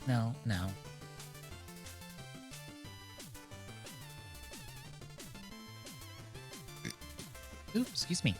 No, no. Oops, excuse me.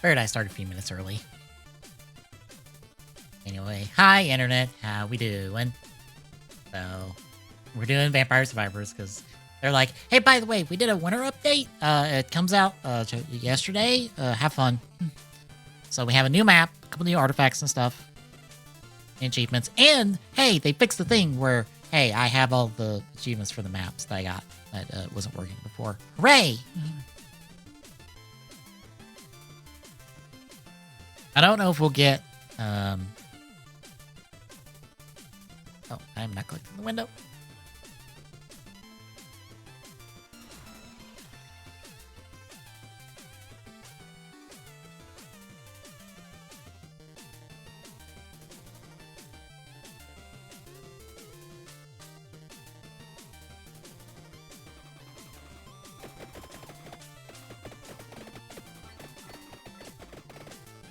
Figured I started a few minutes early. Anyway, hi internet, how we doing? So, we're doing Vampire Survivors because they're like, hey, by the way, we did a winter update. It comes out yesterday. Have fun. So we have a new map, a couple new artifacts and stuff, achievements, and hey, they fixed the thing where, hey, I have all the achievements for the maps that I got that wasn't working before. Hooray! I don't know if we'll get, oh, I'm not clicking the window.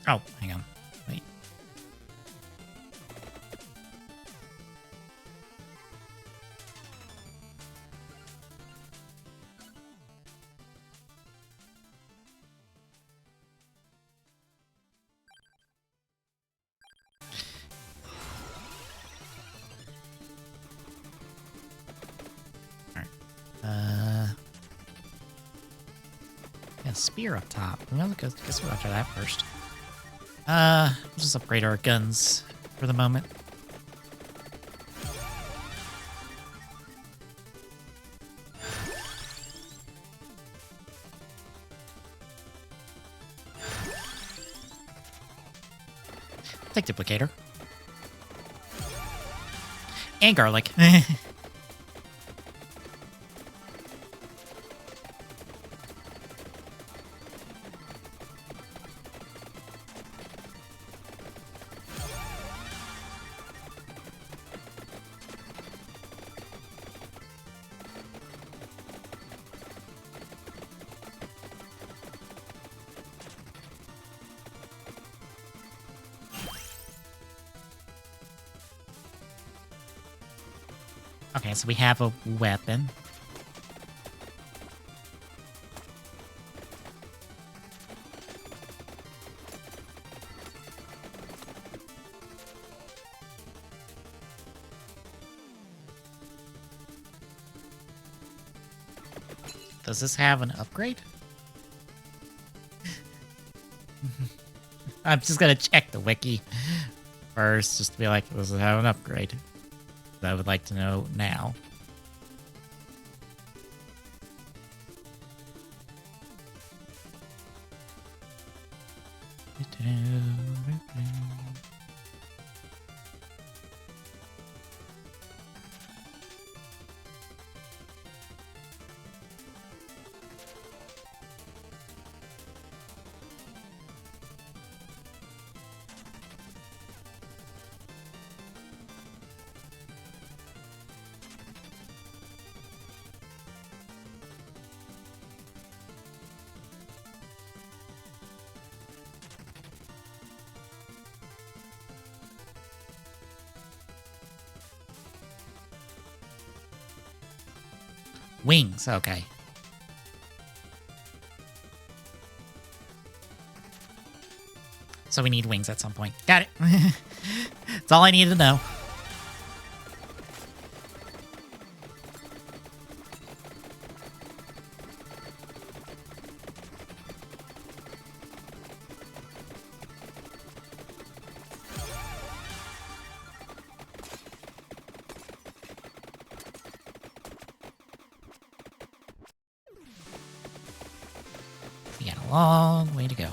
Oh, hang on. Wait. Alright. Yeah, spear up top. Well, guess we'll try that first. We'll just upgrade our guns for the moment. Take duplicator. And garlic. Okay, so we have a weapon. Does this have an upgrade? I'm just gonna check the wiki first, just to be like, does it have an upgrade? I would like to know now. Wings, okay. So we need wings at some point. Got it. That's all I needed to know. We got a long way to go.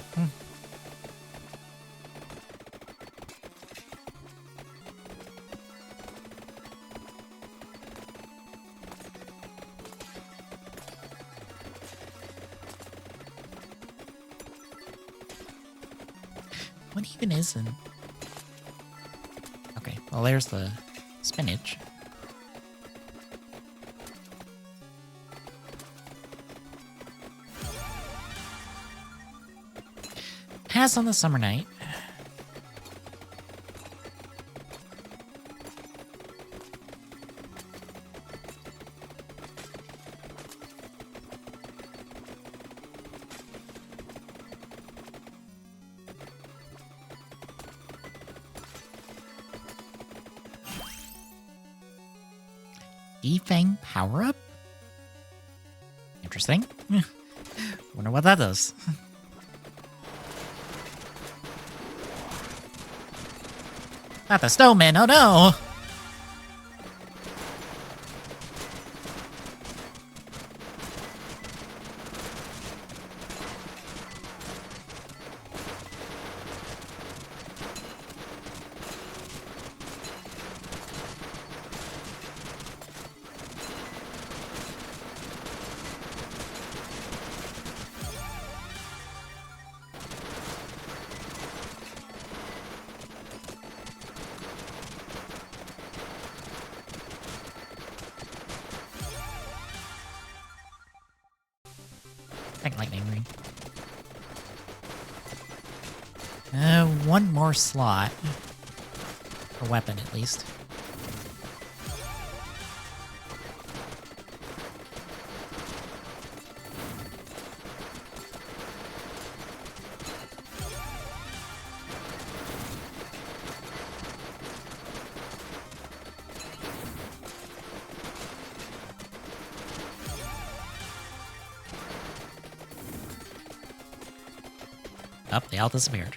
What even is in... Okay, well there's the spinach. Pass on the summer night. Defang power-up? Interesting. Wonder what that does. Not the snowman, oh no! Lightning ring. One more slot. A weapon, at least. Oh, they all disappeared.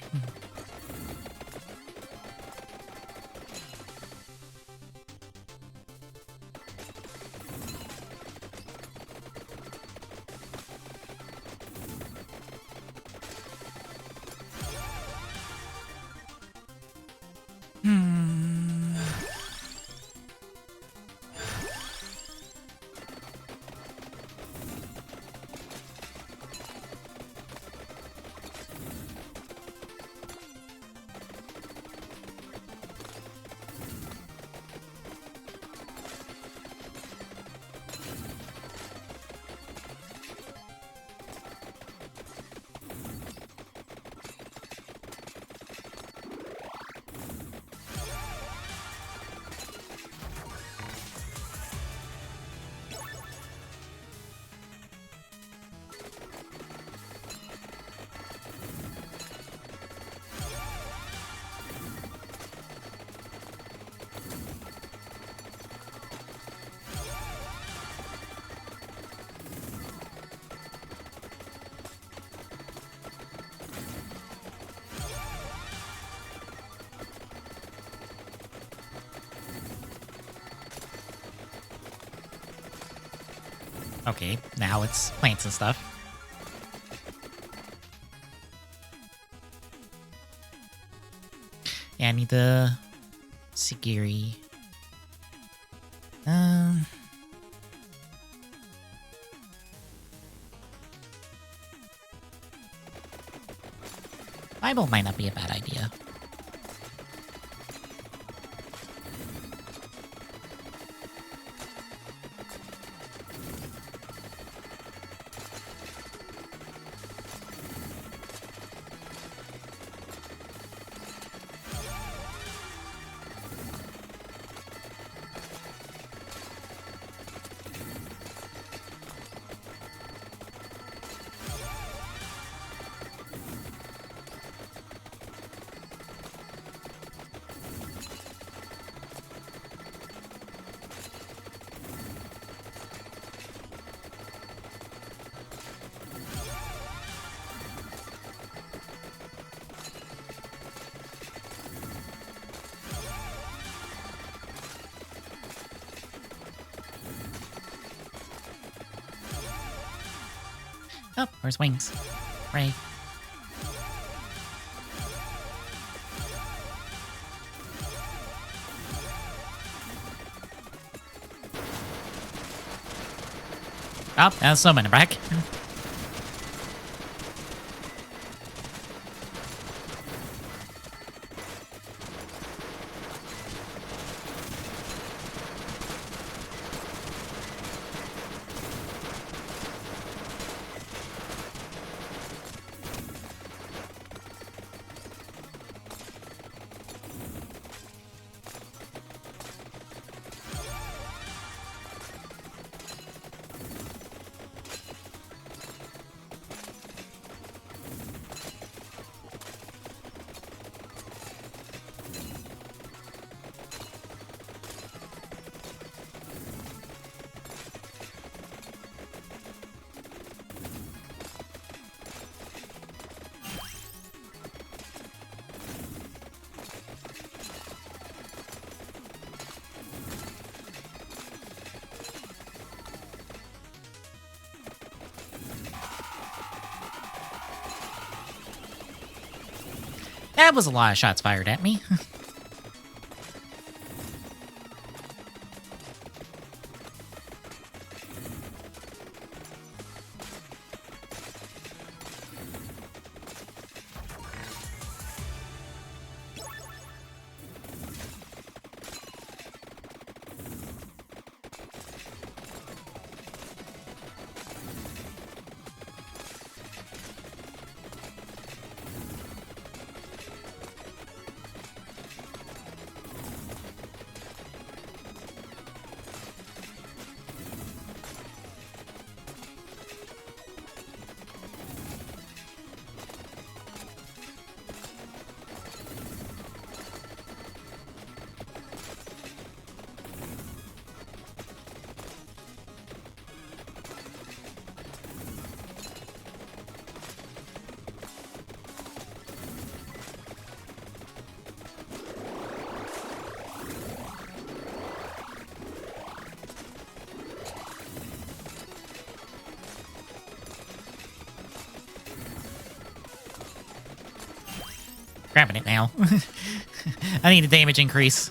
Okay, now it's plants and stuff. Yeah, I need the Sigiri. Bible might not be a bad idea. Oh, where's Wings? Right. Oh, that's so many back. That was a lot of shots fired at me. Grabbing it now. I need a damage increase.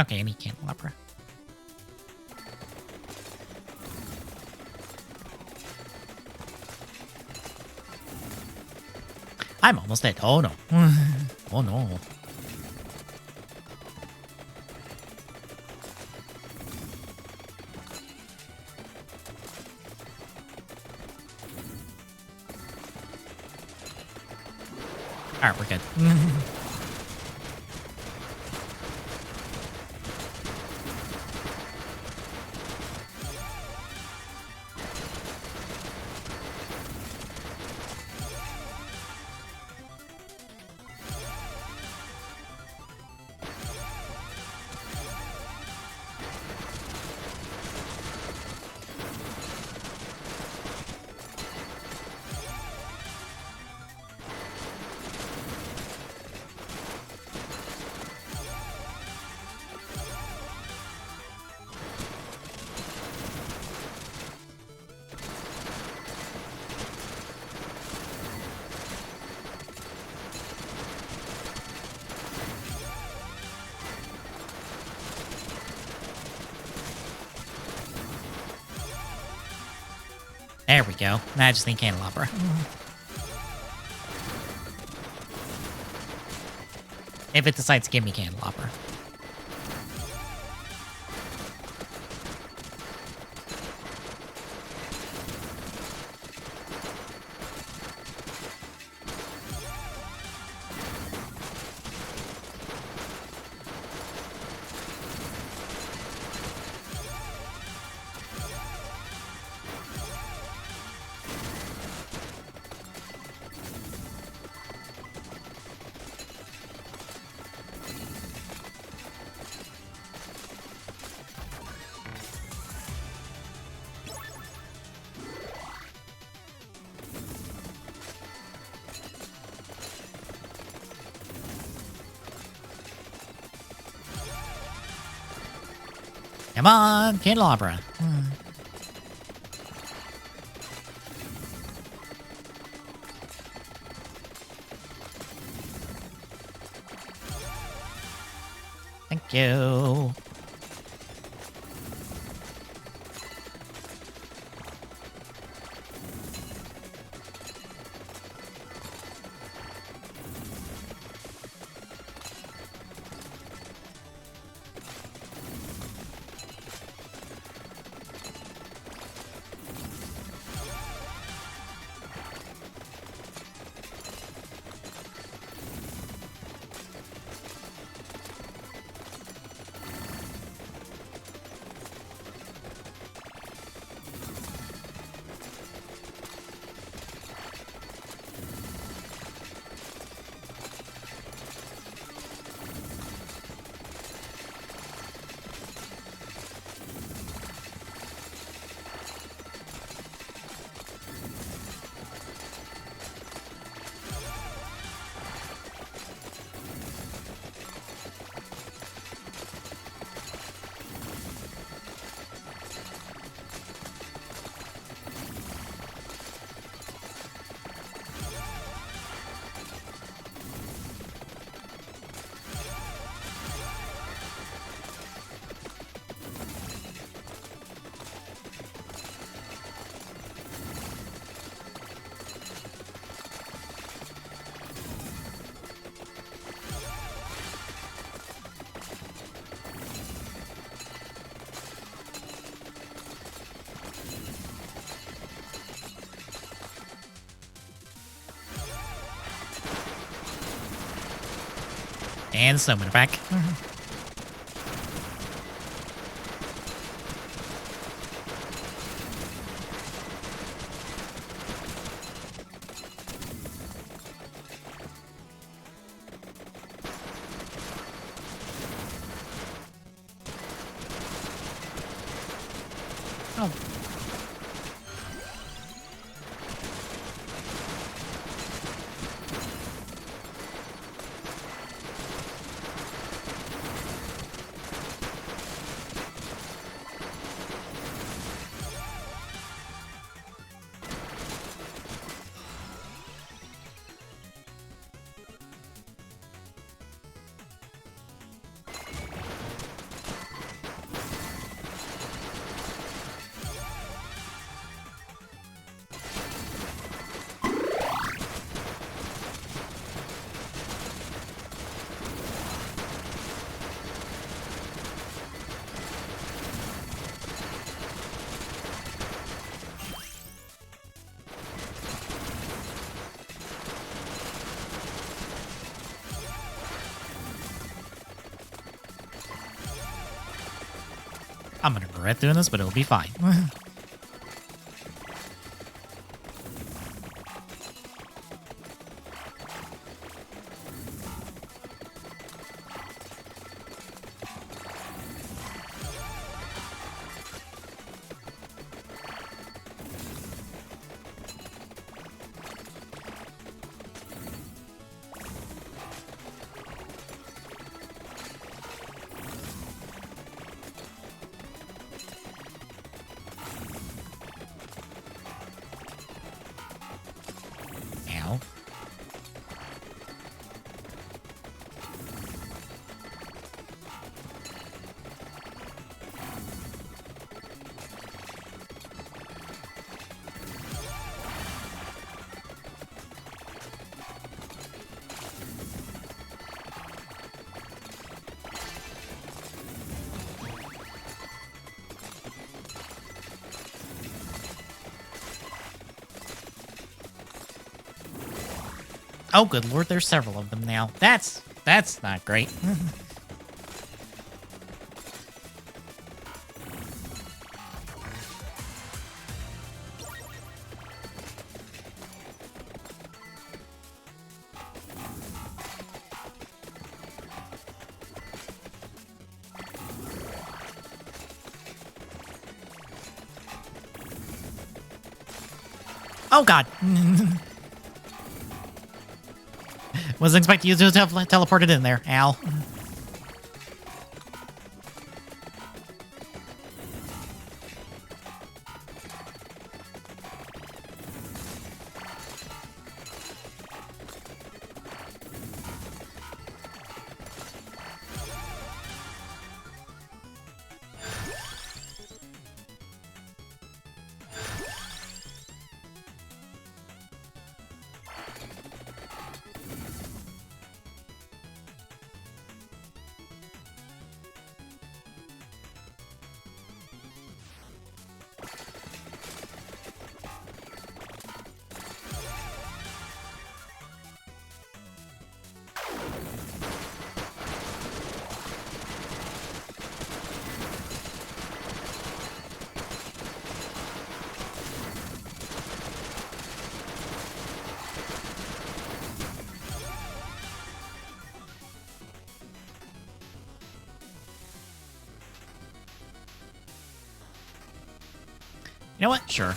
Okay, any candelabra. I'm almost dead. Oh no. Oh no. Alright, we're good. There we go. I just need candelabra. If it decides to give me candelabra. Come on, candelabra. Thank you. And summon it back. Oh. I'm gonna regret doing this, but it'll be fine. Ow. Oh, good lord, there's several of them now. That's not great. Oh, God. Wasn't expecting you to have teleported in there, Al. You know what? Sure.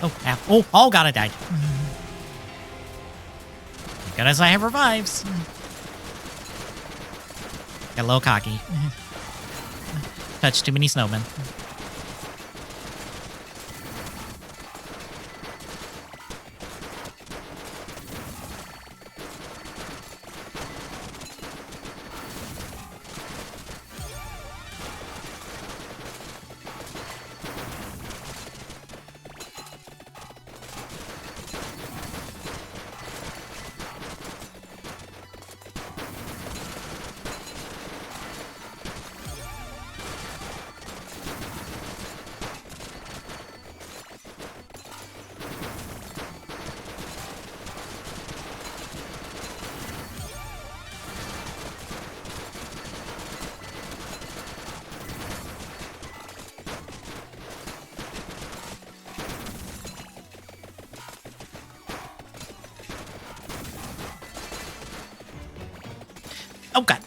Oh, ow. Oh, God, I died. Thank goodness I have revives. Got a little cocky. Touched too many snowmen. Oh, God.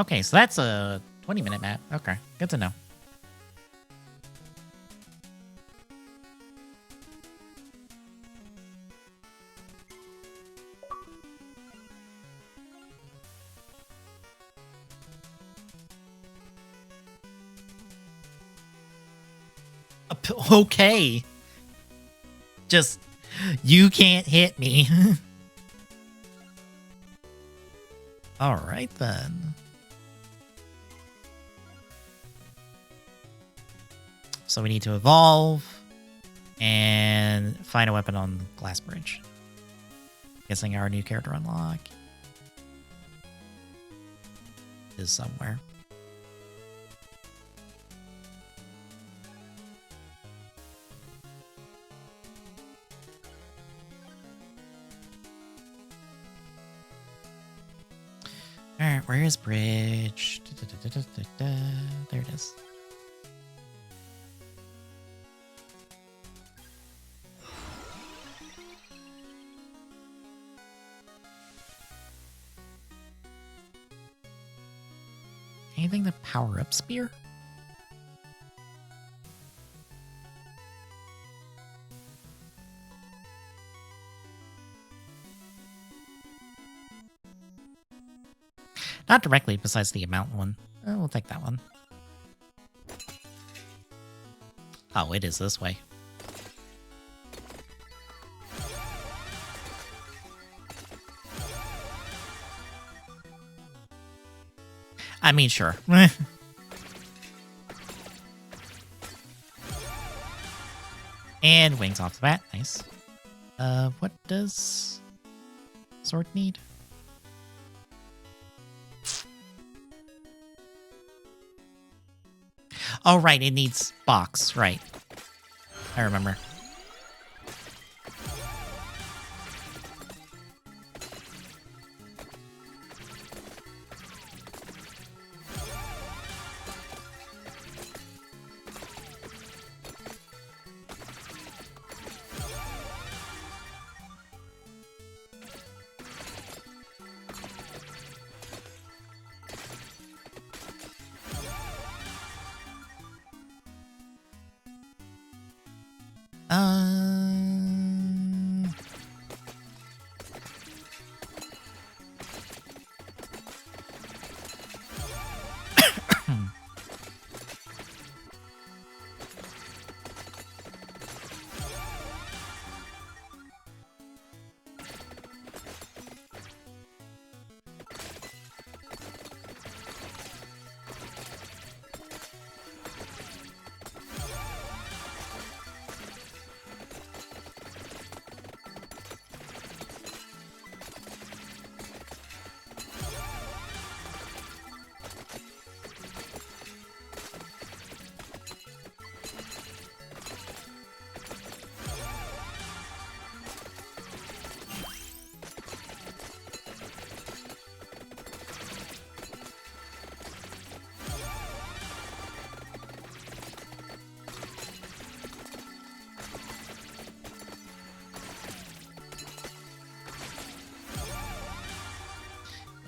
Okay, so that's a 20-minute map. Okay, good to know. Okay. Just, you can't hit me. All right, then. So we need to evolve and find a weapon on the glass bridge. Guessing our new character unlock is somewhere. All right, where is bridge? There it is. Anything to power up spear? Not directly, besides the amount one. We'll take that one. Oh, it is this way. I mean, sure. And wings off the bat. Nice. What does sword need? Oh, right. It needs box. Right. I remember.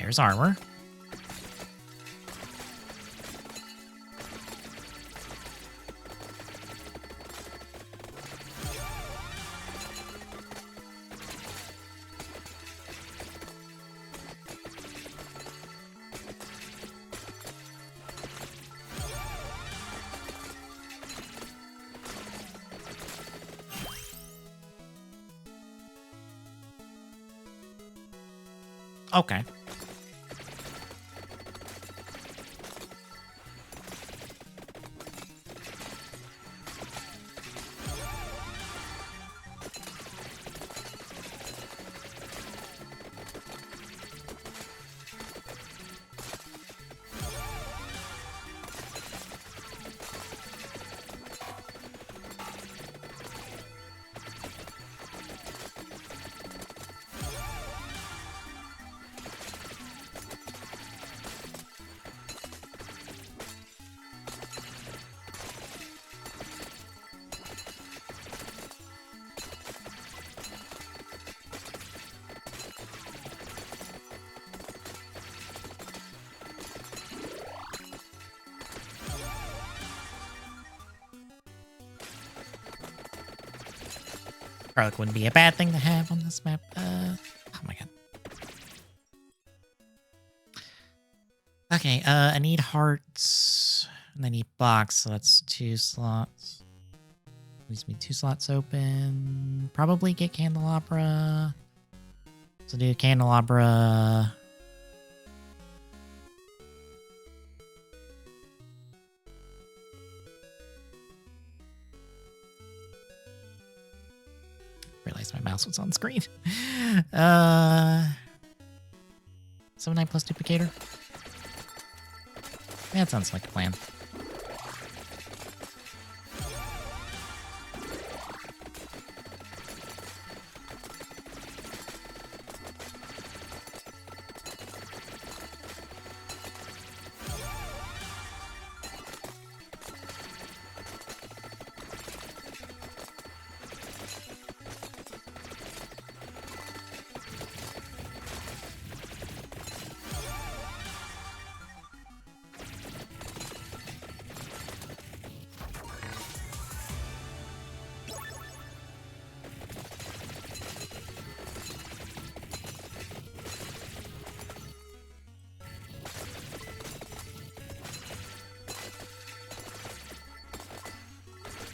There's armor. Okay. Garlic wouldn't be a bad thing to have on this map. Oh my god. Okay, I need hearts. And I need blocks, so that's 2 slots. Leaves me 2 slots open. Probably get candelabra. So do candelabra. Realized my mouse was on screen. 7-9 plus duplicator. That sounds like a plan.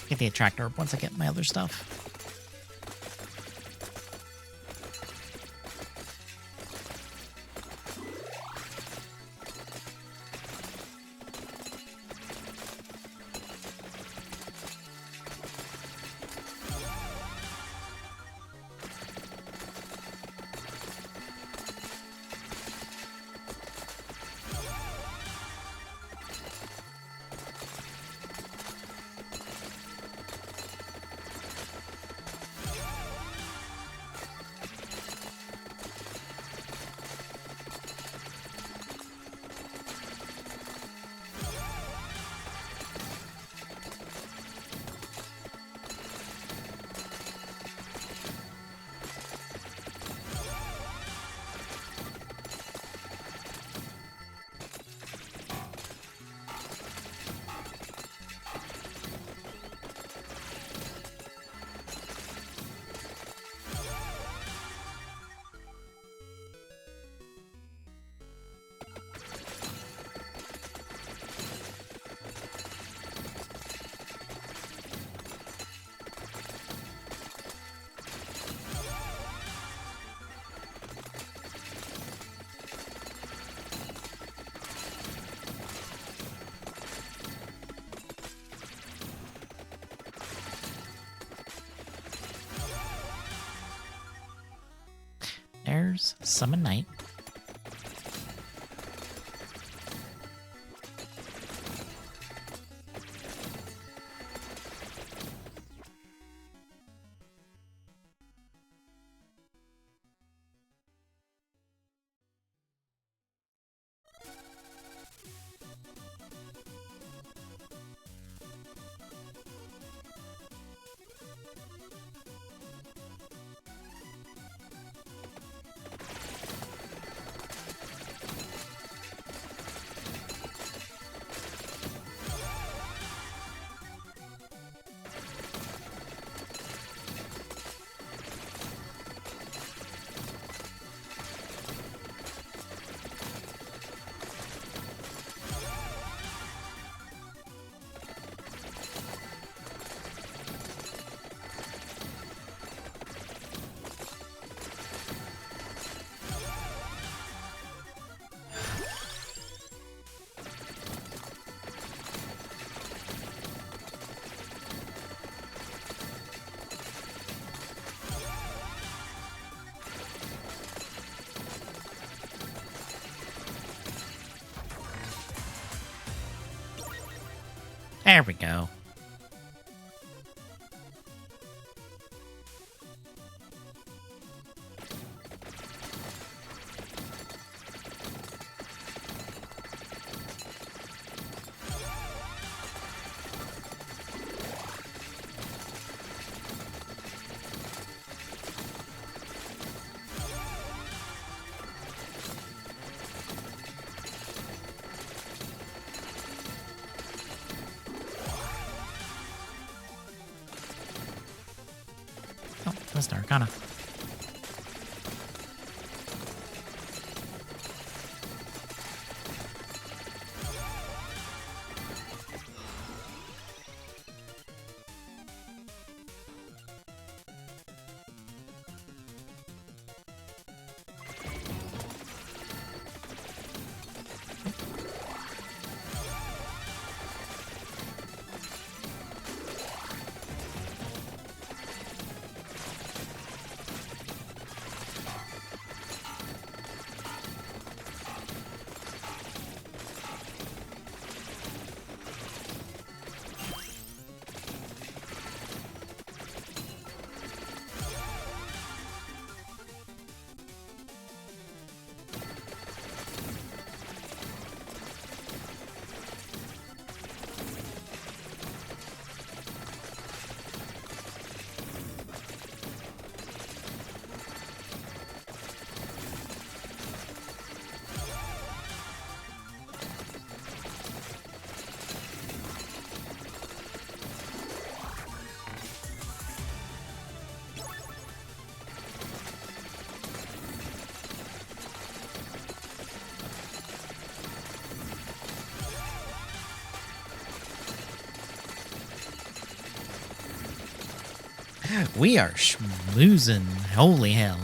Get the attractor once I get my other stuff. There's Summon Knight. There we go. Oh, that's the Arcana. We are schmoozing. Holy hell.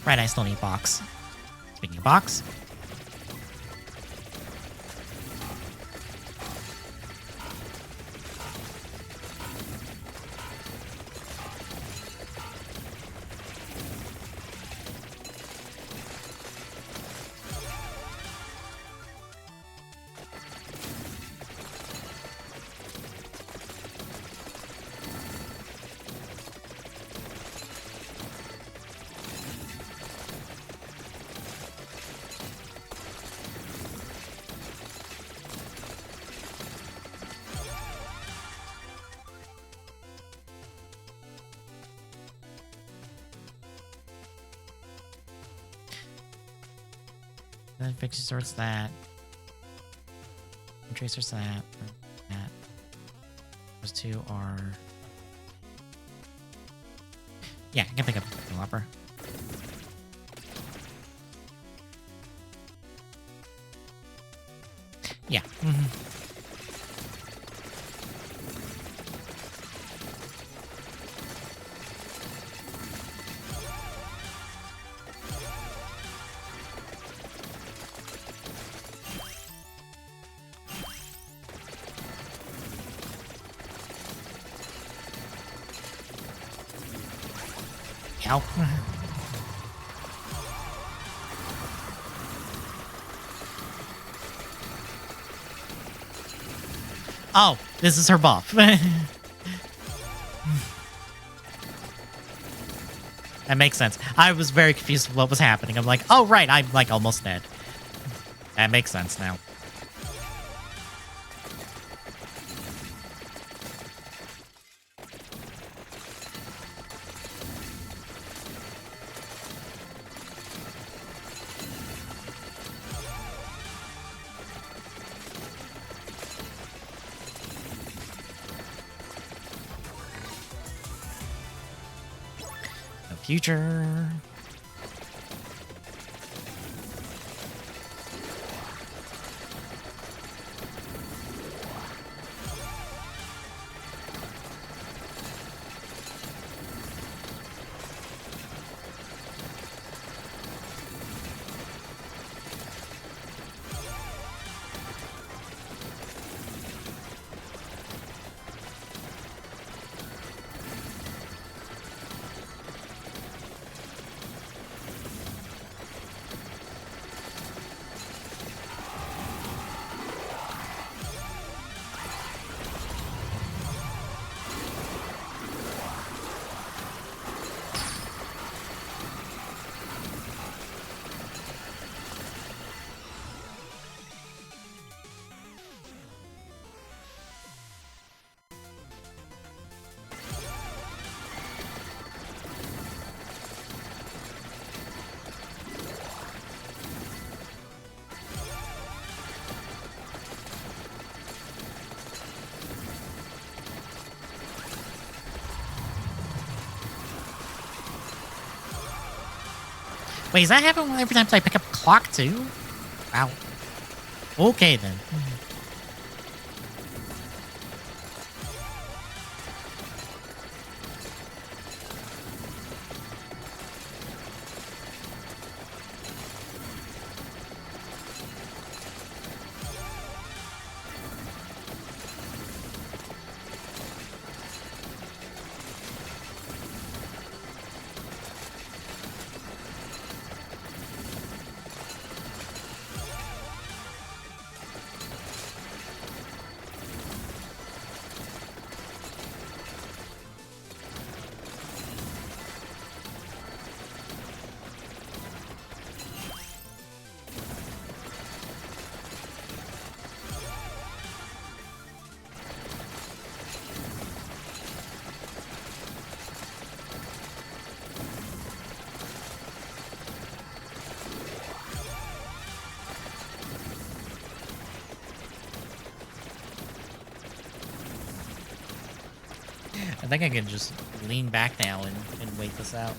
Right, I still need box. Speaking of box. Then Fixie sorts that. And Tracer's that. That. Those two are. Yeah, I can pick up the Whopper. Yeah. Ow. Oh, this is her buff. That makes sense. I was very confused with what was happening. I'm like, oh, right, I'm like almost dead. That makes sense now. No future. Wait, does that happen every time I pick up a clock too? Wow. Okay then. I think I can just lean back now and wait this out.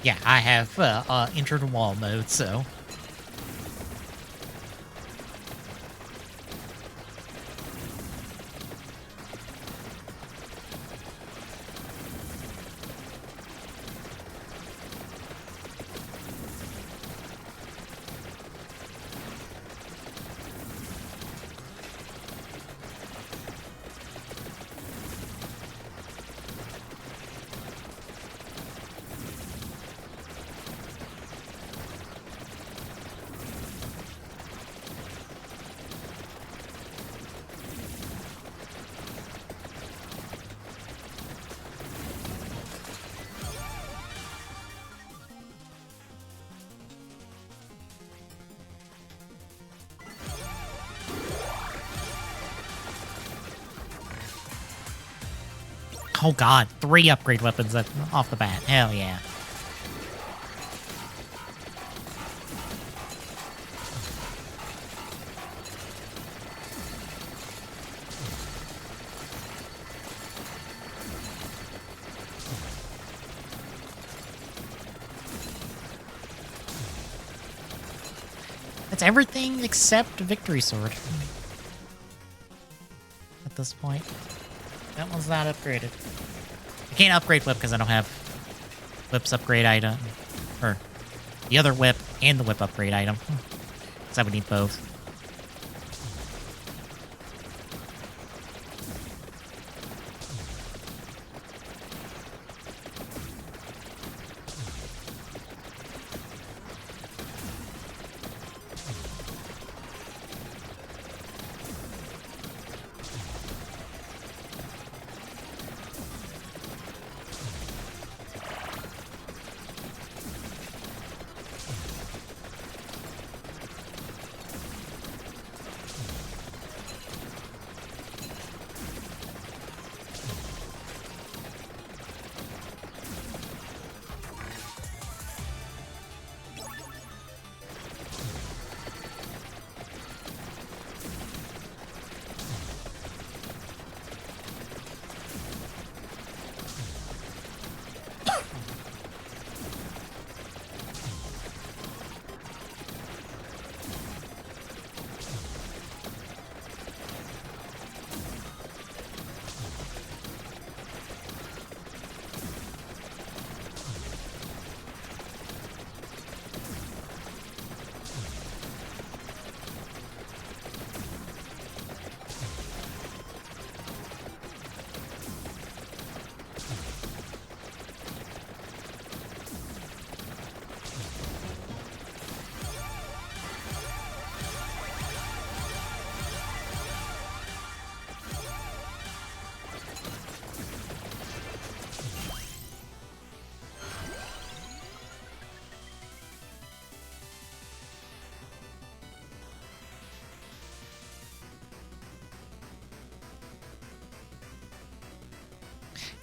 Yeah, I have entered wall mode, so. Oh god, 3 upgrade weapons off the bat. Hell yeah. That's everything except Victory Sword. At this point. That one's not upgraded. I can't upgrade whip because I don't have whip's upgrade item. Or the other whip and the whip upgrade item. So I would need both.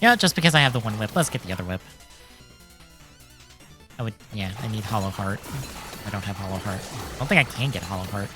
Yeah, just because I have the one whip. Let's get the other whip. Yeah, I need Hollow Heart. I don't have Hollow Heart. I don't think I can get Hollow Heart.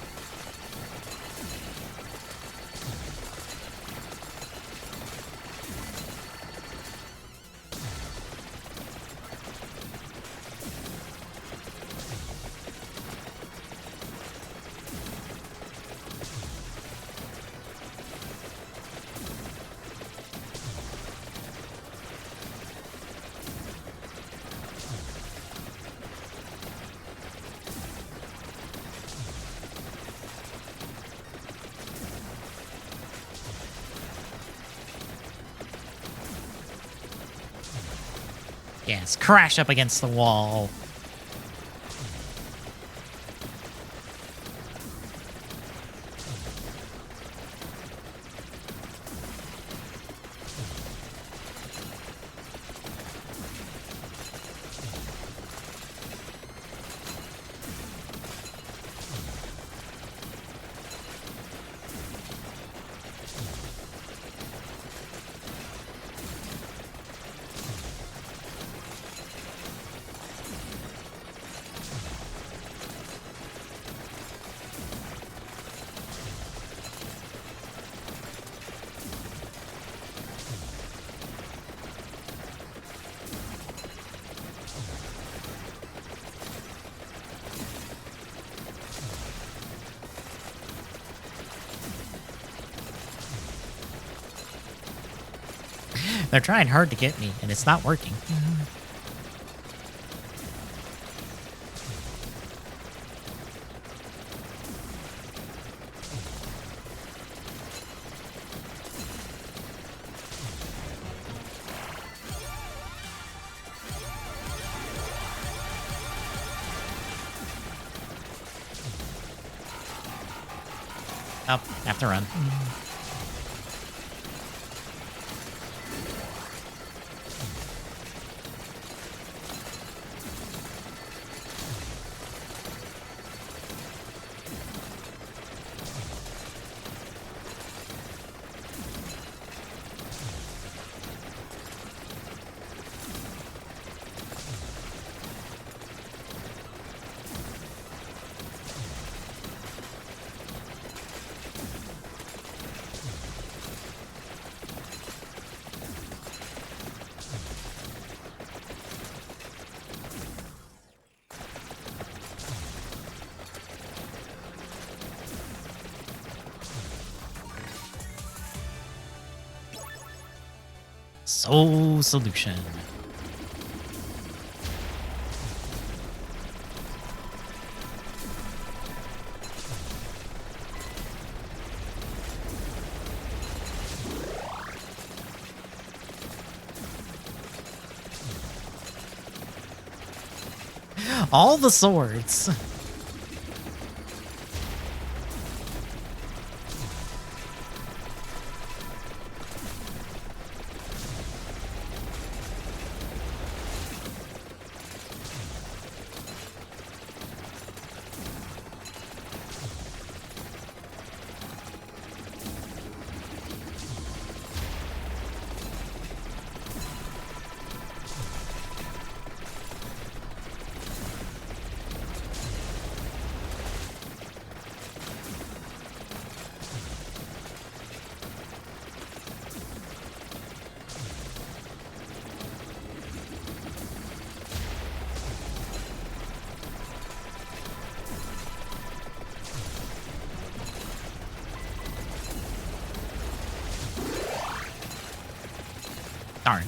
Yes, crash up against the wall. They're trying hard to get me, and it's not working. Oh, have to run. Soul Solution. All the swords. Darn.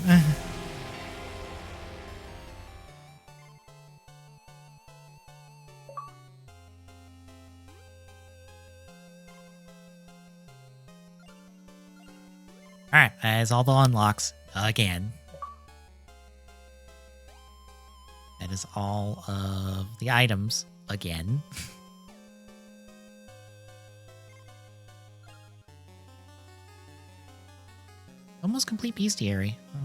Alright, as all the unlocks again. That is all of the items again. Almost complete bestiary. I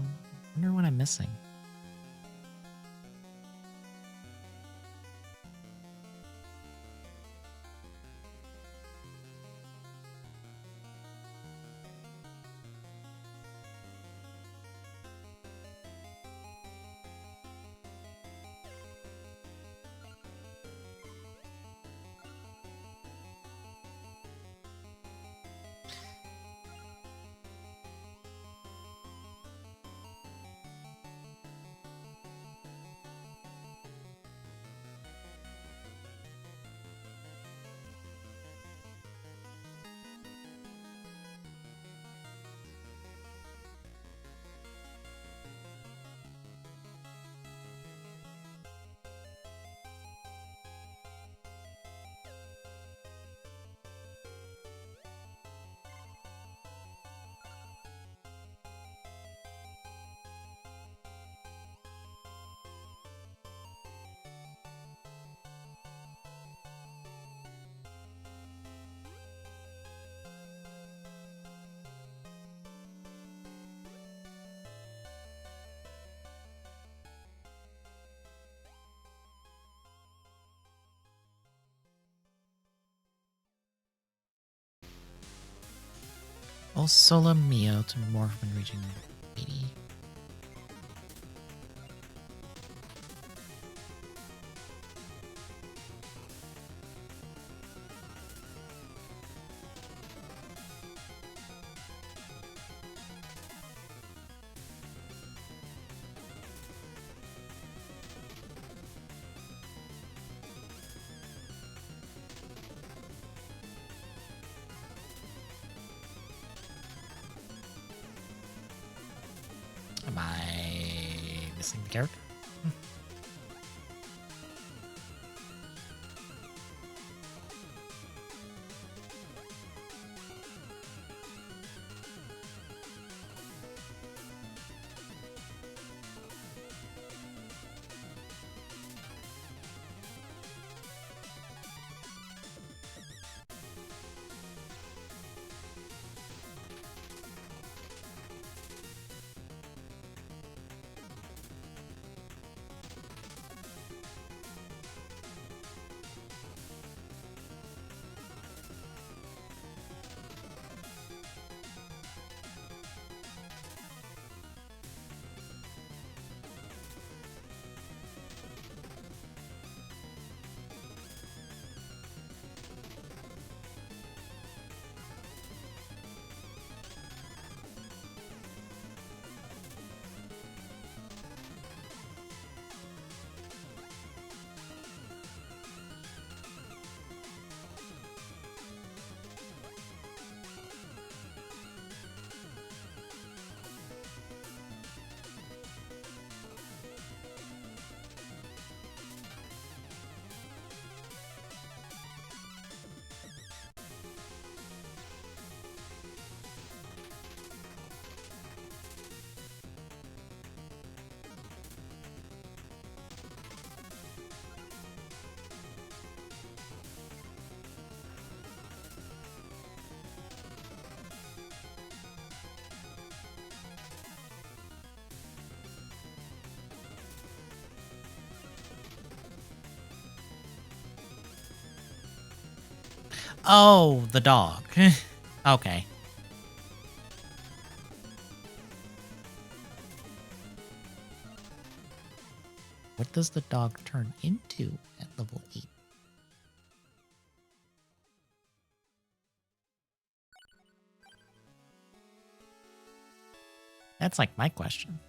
wonder what I'm missing. O solo mio to morph when reaching 80. character. Oh, the dog. Okay. What does the dog turn into at level 8? That's like my question.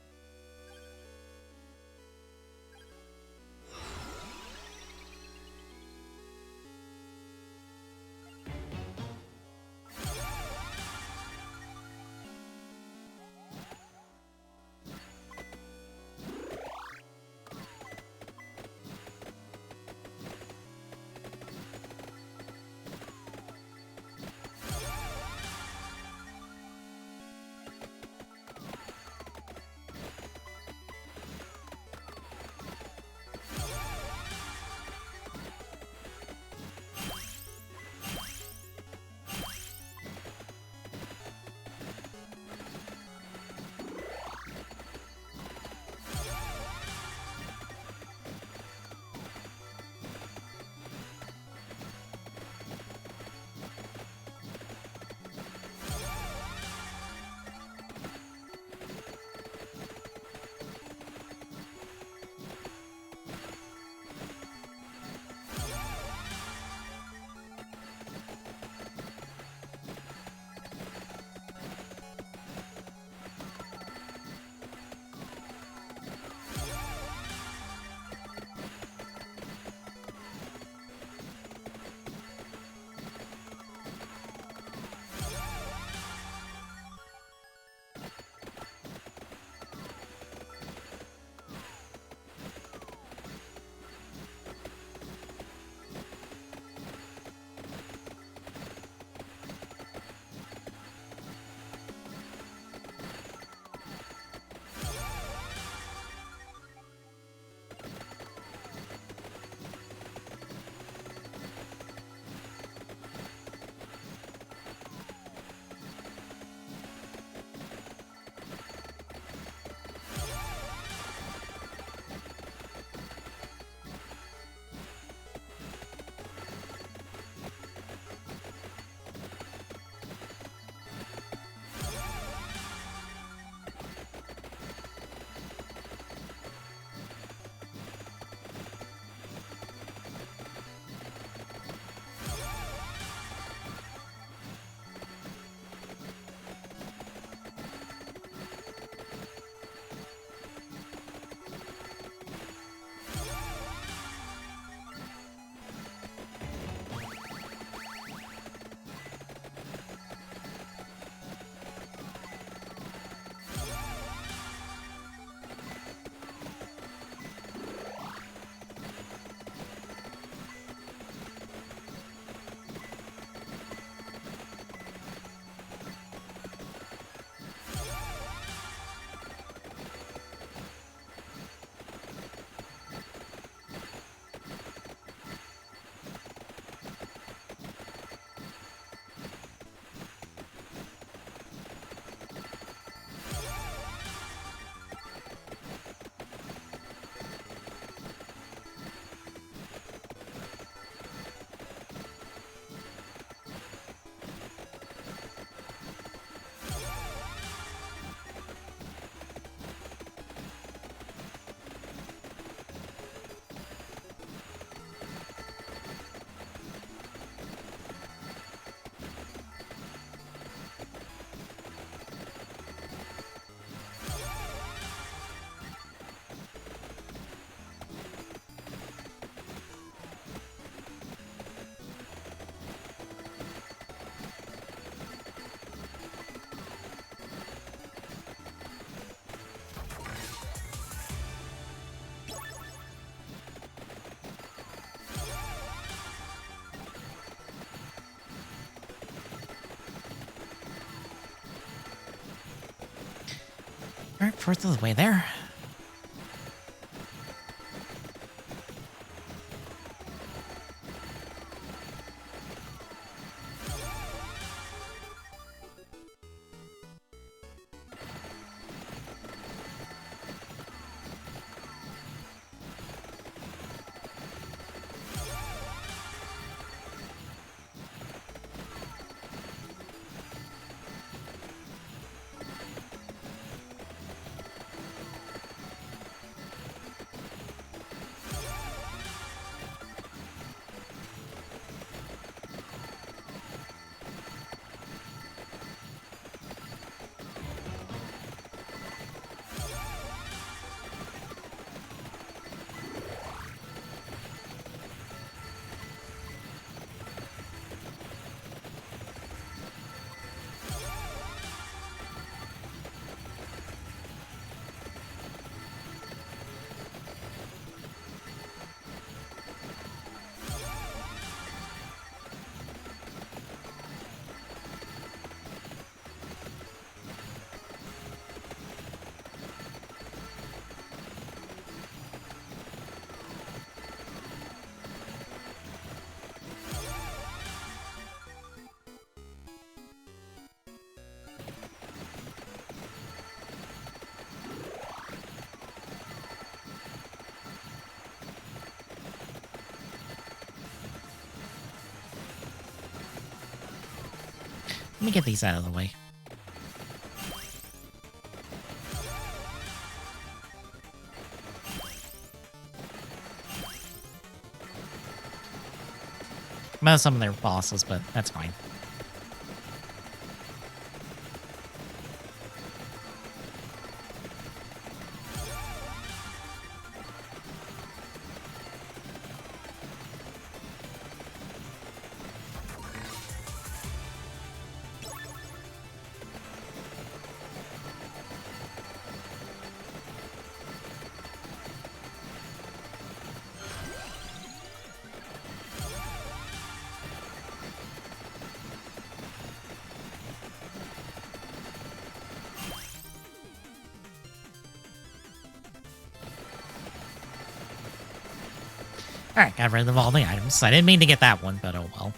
Alright, fourth of the way there. Let me get these out of the way. Well, some of their bosses, but that's fine. Alright, got rid of all the items. I didn't mean to get that one, but oh well.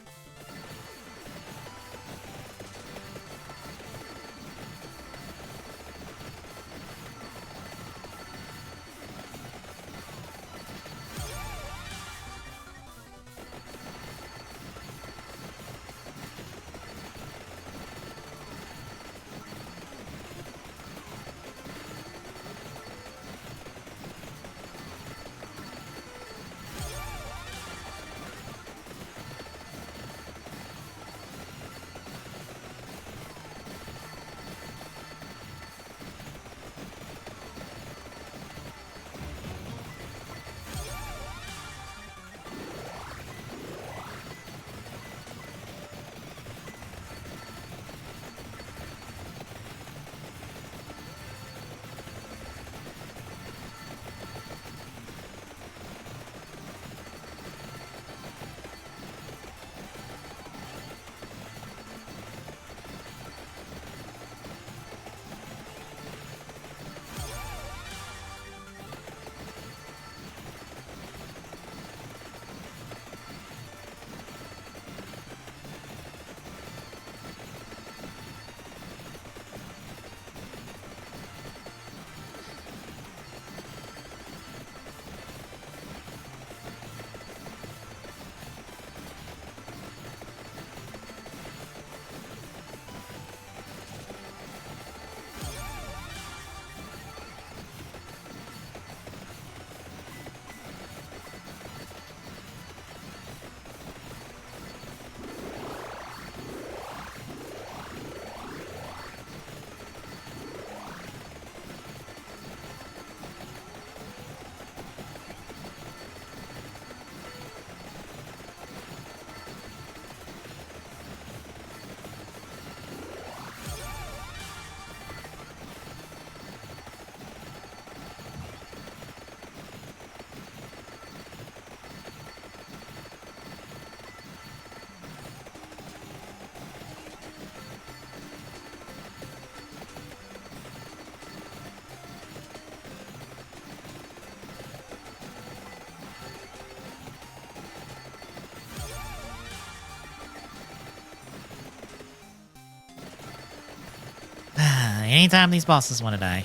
Anytime these bosses want to die.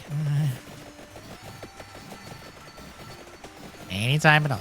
Anytime at all.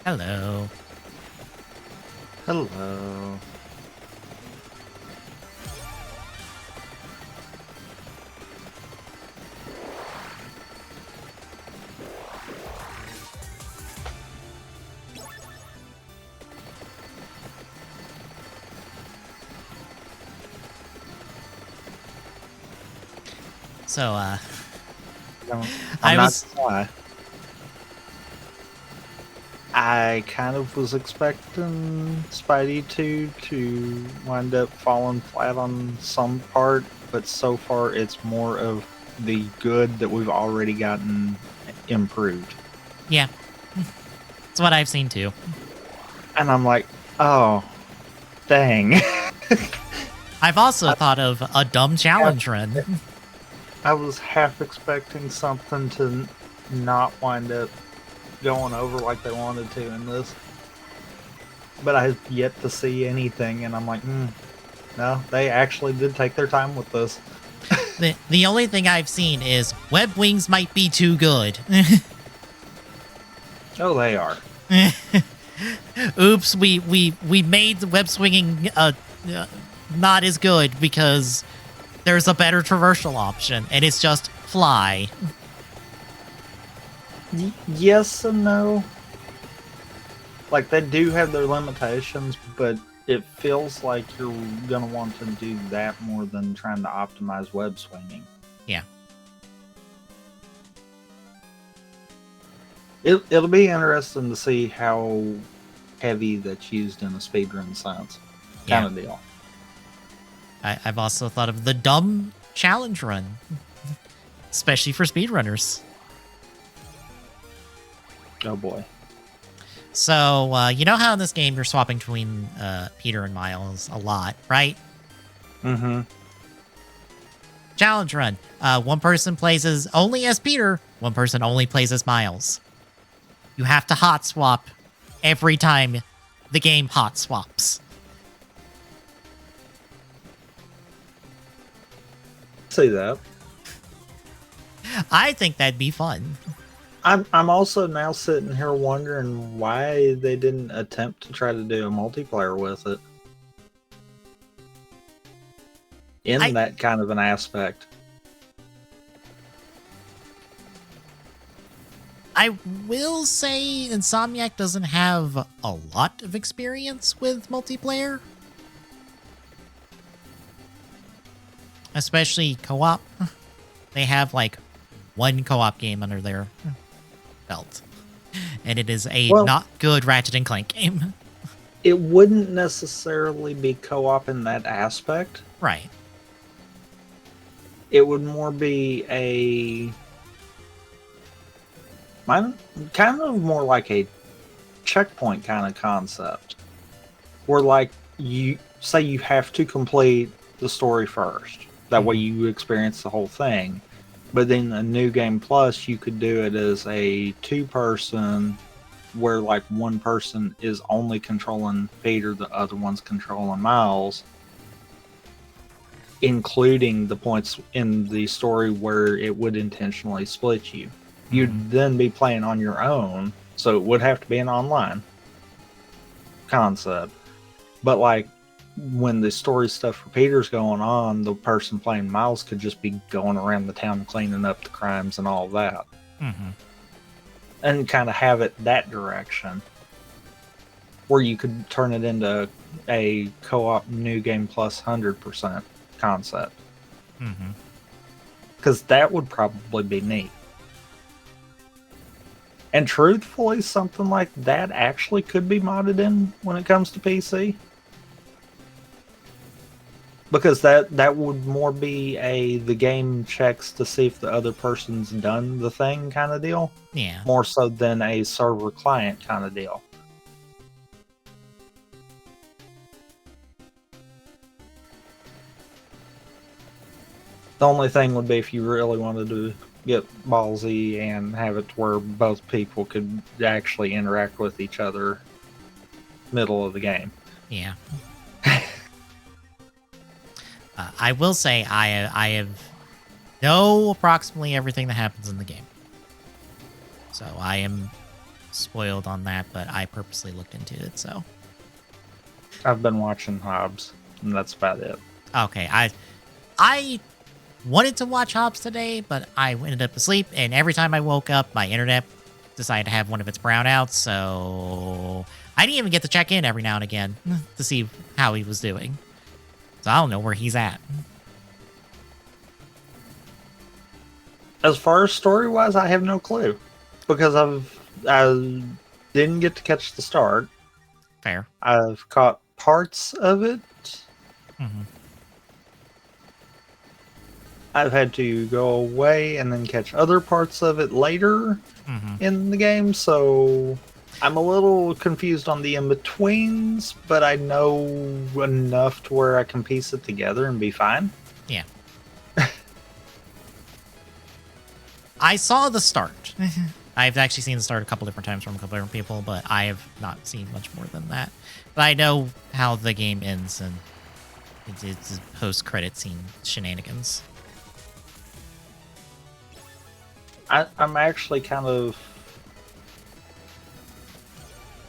Hello. Hello. So, I'm I not was. gonna lie. I kind of was expecting Spidey 2 to wind up falling flat on some part, but so far it's more of the good that we've already gotten improved. Yeah. It's what I've seen too. And I'm like, oh, dang. I've also thought of a dumb challenge run. I was half expecting something to not wind up going over like they wanted to in this. But I have yet to see anything, and I'm like, no, they actually did take their time with this. The only thing I've seen is web wings might be too good. Oh, they are. Oops, we made the web swinging not as good because there's a better traversal option, and it's just fly. Yes and no. Like, they do have their limitations, but it feels like you're going to want to do that more than trying to optimize web swinging. Yeah. It'll be interesting to see how heavy that's used in a speedrun sense. Kind of deal. I've also thought of the dumb challenge run, especially for speedrunners. Oh boy. So, you know how in this game you're swapping between Peter and Miles a lot, right? Mm-hmm. Challenge run. One person plays only as Peter, one person only plays as Miles. You have to hot swap every time the game hot swaps. See that. I think that'd be fun. I'm also now sitting here wondering why they didn't attempt to try to do a multiplayer with it. In that kind of an aspect. I will say Insomniac doesn't have a lot of experience with multiplayer. Especially co-op. They have like one co-op game under their belt. And it is a not good Ratchet and Clank game. It wouldn't necessarily be co-op in that aspect. Right. It would more be kind of more like a checkpoint kind of concept. Where like you say you have to complete the story first. That way you experience the whole thing. But then a New Game Plus, you could do it as a two-person where like one person is only controlling Peter, the other one's controlling Miles, including the points in the story where it would intentionally split you. You'd then be playing on your own, so it would have to be an online concept. But like when the story stuff for Peter's going on, the person playing Miles could just be going around the town cleaning up the crimes and all that. And kind of have it that direction. Where you could turn it into a co-op New Game Plus 100% concept. Because that would probably be neat. And truthfully, something like that actually could be modded in when it comes to PC. Because that would more be the game checks to see if the other person's done the thing kind of deal. Yeah. More so than a server client kind of deal. The only thing would be if you really wanted to get ballsy and have it to where both people could actually interact with each other middle of the game. Yeah. I will say I have know approximately everything that happens in the game. So I am spoiled on that, but I purposely looked into it, so. I've been watching Hobbs, and that's about it. Okay, I wanted to watch Hobbs today, but I ended up asleep, and every time I woke up, my internet decided to have one of its brownouts, so I didn't even get to check in every now and again to see how he was doing. So I don't know where he's at. As far as story-wise, I have no clue. Because I didn't get to catch the start. Fair. I've caught parts of it. Mm-hmm. I've had to go away and then catch other parts of it later in the game, so I'm a little confused on the in-betweens, but I know enough to where I can piece it together and be fine. Yeah. I saw the start. I've actually seen the start a couple different times from a couple different people, but I have not seen much more than that. But I know how the game ends, and it's post-credit scene shenanigans. I'm actually kind of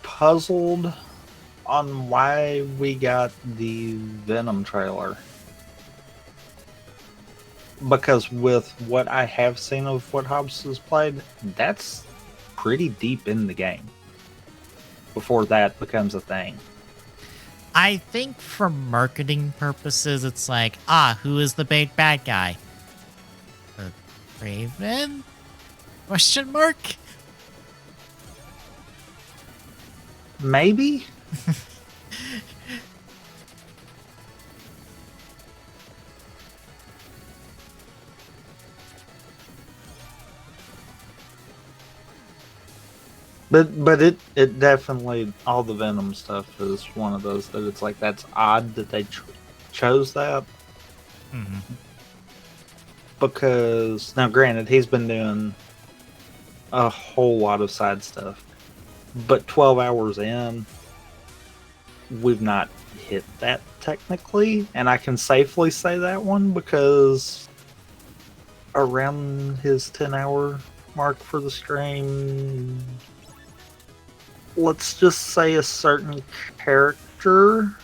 puzzled on why we got the Venom trailer. Because with what I have seen of what Hobbs has played, that's pretty deep in the game before that becomes a thing. I think for marketing purposes, it's like, who is the bad guy? The Raven? Question mark? Maybe? But it definitely, all the Venom stuff is one of those that it's like, that's odd that they chose that. Mm-hmm. Because, now granted, he's been doing a whole lot of side stuff. But 12 hours in, we've not hit that technically. And I can safely say that one because around his 10-hour mark for the stream, let's just say a certain character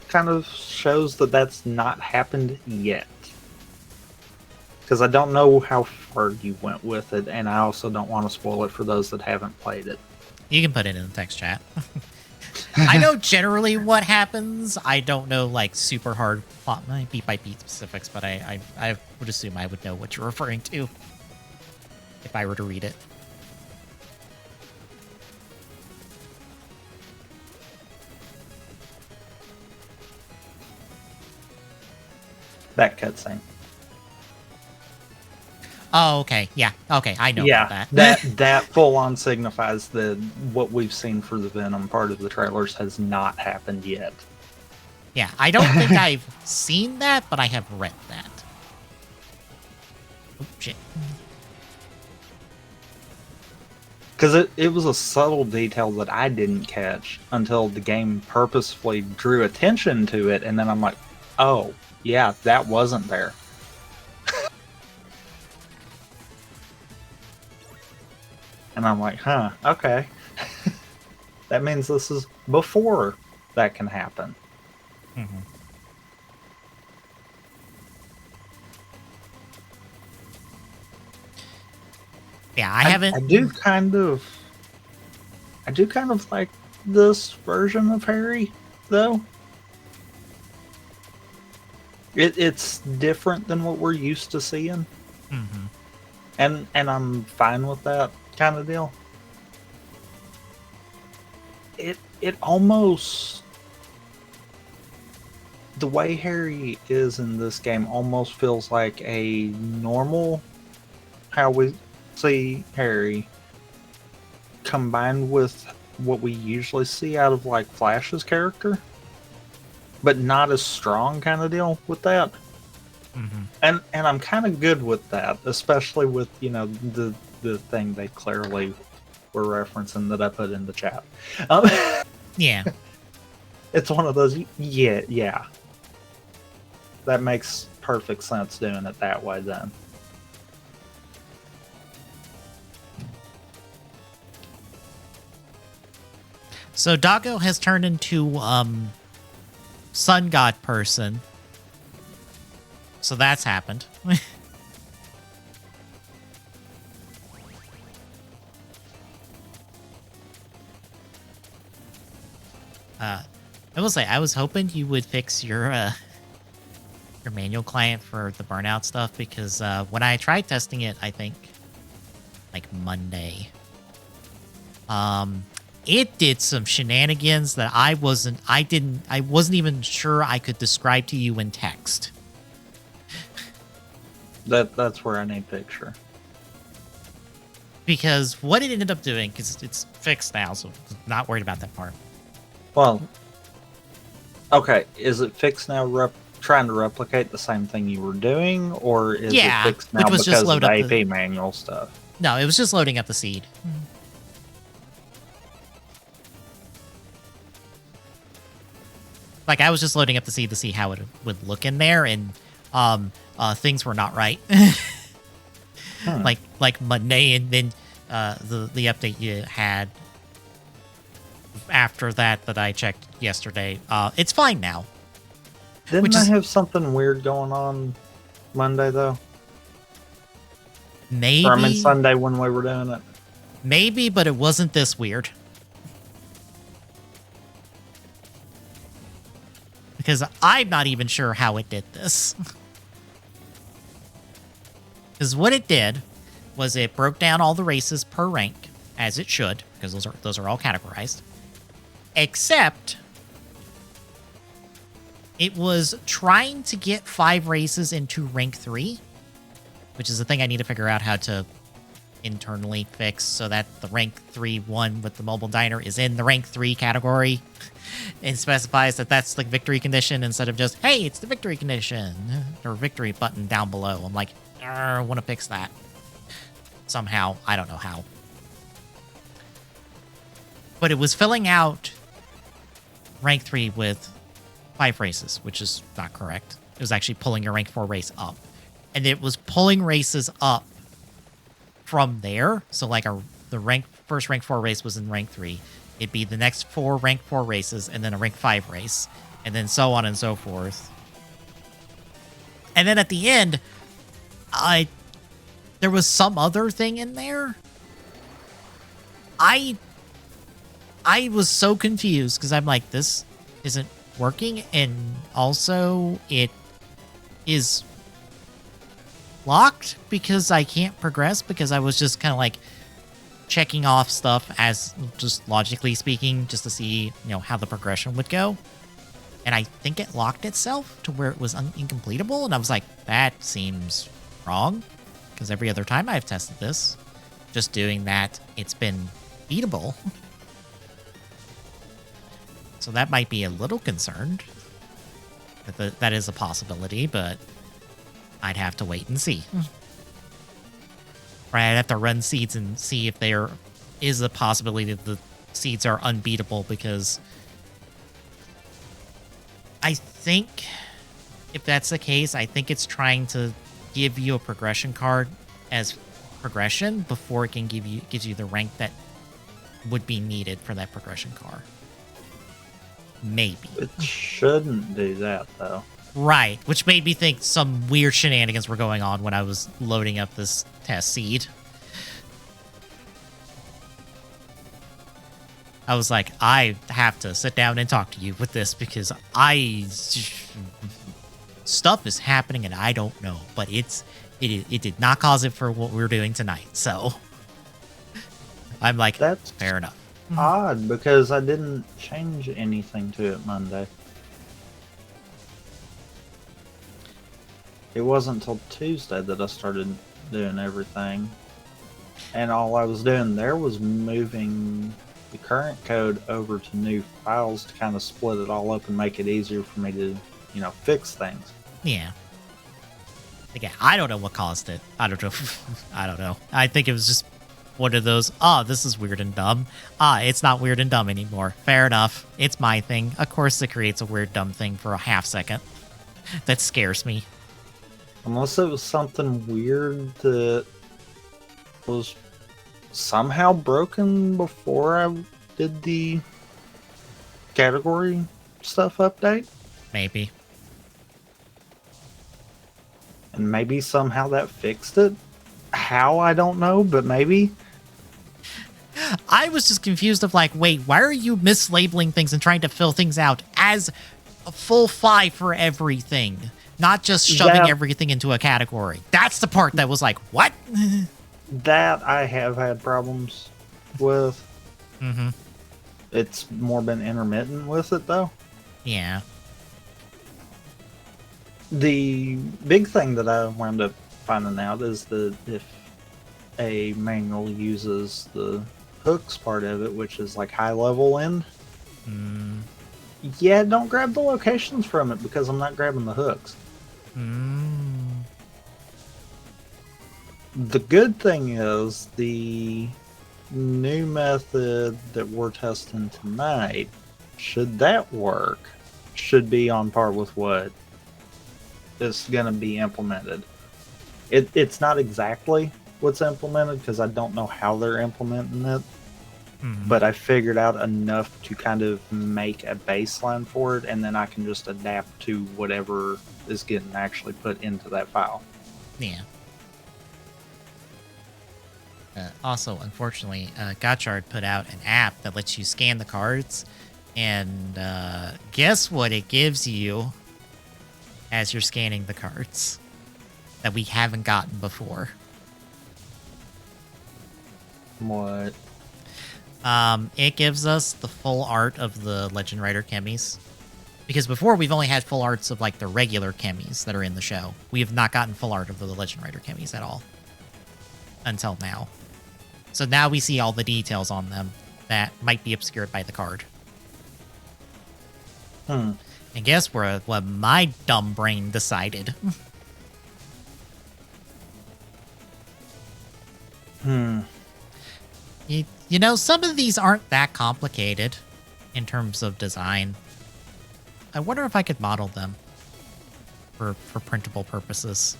kind of shows that that's not happened yet. Because I don't know how far you went with it, and I also don't want to spoil it for those that haven't played it. You can put it in the text chat. I know generally what happens. I don't know, like, super hard plot, beat by beat specifics, but I would assume I would know what you're referring to if I were to read it. That cutscene. Oh, okay. Yeah. Okay. I know Yeah, about that. that full on signifies that what we've seen for the Venom part of the trailers has not happened yet. Yeah, I don't think I've seen that, but I have read that. Oh, shit. Because it was a subtle detail that I didn't catch until the game purposefully drew attention to it, and then I'm like, oh, yeah, that wasn't there. And I'm like, huh, okay. That means this is before that can happen. Mm-hmm. Yeah, I haven't. I do kind of like this version of Harry, though. It's different than what we're used to seeing. Mm-hmm. And I'm fine with that kind of deal. it almost, the way Harry is in this game almost feels like a normal how we see Harry combined with what we usually see out of like Flash's character, but not as strong kind of deal with that. Mm-hmm. And I'm kind of good with that, especially with the thing they clearly were referencing that I put in the chat. Um, Yeah. it's one of those. Yeah, that makes perfect sense doing it that way. Then So Doggo has turned into sun god person. So that's happened. I will say I was hoping you would fix your manual client for the burnout stuff, because when I tried testing it, I think like Monday, it did some shenanigans that I wasn't even sure I could describe to you in text. that's where I need picture. Because what it ended up doing, because it's fixed now, so not worried about that part. Well, okay, is it fixed now? Trying to replicate the same thing you were doing, or is it fixed now which was because just load of up AP the manual stuff? No, it was just loading up the seed. Like I was just loading up the seed to see how it would look in there, and things were not right. Like Monday, and then the update you had after that I checked yesterday, it's fine now. Didn't I have something weird going on Monday though? Maybe. Or I mean Sunday when we were doing it. Maybe, but it wasn't this weird. Because I'm not even sure how it did this. Because what it did was it broke down all the races per rank, as it should, because those are all categorized. Except it was trying to get 5 races into rank 3, which is the thing I need to figure out how to internally fix so that the rank 3 one with the mobile diner is in the rank 3 category. It specifies that that's the victory condition instead of just, hey, it's the victory condition or victory button down below. I'm like, I want to fix that somehow. I don't know how. But it was filling out rank 3 with 5 races, which is not correct. It was actually pulling your rank 4 race up. And it was pulling races up from there. So like the first rank 4 race was in rank 3. It'd be the next 4 rank 4 races, and then a rank 5 race, and then so on and so forth. And then at the end, there was some other thing in there. I was so confused because I'm like, this isn't working, and also it is locked because I can't progress, because I was just kind of like checking off stuff as just logically speaking, just to see, how the progression would go. And I think it locked itself to where it was incompletable. And I was like, that seems wrong, because every other time I've tested this, just doing that, it's been beatable. So that might be a little concerned that is a possibility, but I'd have to wait and see. Right, I'd have to run seeds and see if there is a possibility that the seeds are unbeatable, because I think if that's the case, I think it's trying to give you a progression card as progression before it can gives you the rank that would be needed for that progression card. Maybe. It shouldn't do that though. Right, which made me think some weird shenanigans were going on when I was loading up this test seed. I was like, I have to sit down and talk to you with this, because stuff is happening and I don't know, but it did not cause it for what we were doing tonight. So I'm like, that's fair enough. odd because I didn't change anything to it Monday. It wasn't until Tuesday that I started doing everything. And all I was doing there was moving the current code over to new files to kind of split it all up and make it easier for me to, fix things. Yeah. Again, I don't know what caused it. I don't know. I don't know. I think it was just one of those, this is weird and dumb. It's not weird and dumb anymore. Fair enough. It's my thing. Of course it creates a weird, dumb thing for a half second. That scares me. Unless it was something weird that was somehow broken before I did the category stuff update. Maybe. And maybe somehow that fixed it. How, I don't know, but maybe. I was just confused of like, wait, why are you mislabeling things and trying to fill things out as a full 5 for everything? Not just shoving everything into a category. That's the part that was like, what? That I have had problems with. Mm-hmm. It's more been intermittent with it, though. Yeah. The big thing that I wound up finding out is that if a manual uses the hooks part of it, which is like high level end, yeah, don't grab the locations from it because I'm not grabbing the hooks. The good thing is the new method that we're testing tonight, should that work, should be on par with what is going to be implemented. It's not exactly what's implemented because I don't know how they're implementing it, but I figured out enough to kind of make a baseline for it, and then I can just adapt to whatever is getting actually put into that file. Yeah. Also, unfortunately, Gotchard put out an app that lets you scan the cards, and guess what it gives you as you're scanning the cards that we haven't gotten before. What? It gives us the full art of the Legend Rider chemis. Because before, we've only had full arts of, like, the regular chemis that are in the show. We have not gotten full art of the Legend Rider chemis at all. Until now. So now we see all the details on them that might be obscured by the card. And guess what my dumb brain decided? You know, some of these aren't that complicated in terms of design. I wonder if I could model them for printable purposes.